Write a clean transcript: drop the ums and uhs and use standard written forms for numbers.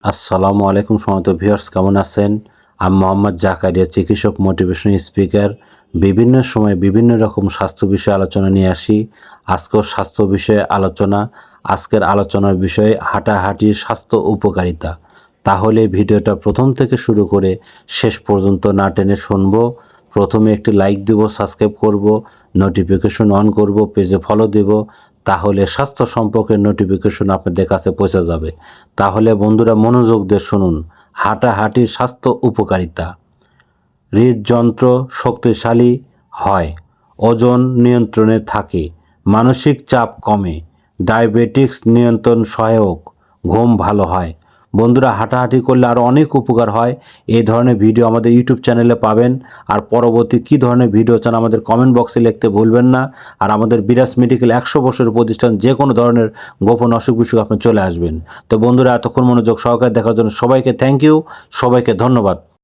আসসালামু আলাইকুম সম্মানিত ভিউয়ার্স, কেমন আছেন? আমি মোহাম্মদ জাকারিয়া, চিকিৎসক, মোটিভেশন স্পিকার। বিভিন্ন সময় বিভিন্ন রকম স্বাস্থ্য বিষয়ে আলোচনা নিয়ে আসি। আজকেও স্বাস্থ্য বিষয়ে আলোচনা। আজকের আলোচনার বিষয় হাঁটাহাঁটির স্বাস্থ্য উপকারিতা। তাহলে ভিডিওটা প্রথম থেকে শুরু করে শেষ পর্যন্ত না টেনে শুনবো। প্রথমে একটি লাইক দিব, সাবস্ক্রাইব করব, নোটিফিকেশন অন করব, পেজে ফলো দেব। তাহলে স্বাস্থ্য সম্পর্কের নোটিফিকেশন আপনাদের কাছে পৌঁছে যাবে। তাহলে বন্ধুরা মনোযোগ দিয়ে শুনুন। হাঁটাহাঁটির স্বাস্থ্য উপকারিতা। হৃদযন্ত্র শক্তিশালী হয়, ওজন নিয়ন্ত্রণে থাকে, মানসিক চাপ কমে, ডায়াবেটিক্স নিয়ন্ত্রণ সহায়ক, ঘুম ভালো হয়। বন্ধুরা, হাঁটাহাঁটি করলে আরও অনেক উপকার হয়। এই ধরনের ভিডিও আমাদের ইউটিউব চ্যানেলে পাবেন। আর পরবর্তী কী ধরনের ভিডিও চান আমাদের কমেন্ট বক্সে লিখতে ভুলবেন না। আর আমাদের বিরাজ মেডিকেল 100 বছরের প্রতিষ্ঠান, যে কোনো ধরনের গোপন অসুখ বিসুখ আপনি চলে আসবেন। তো বন্ধুরা, এতক্ষণ মনোযোগ সহকারে দেখার জন্য সবাইকে থ্যাংক ইউ, সবাইকে ধন্যবাদ।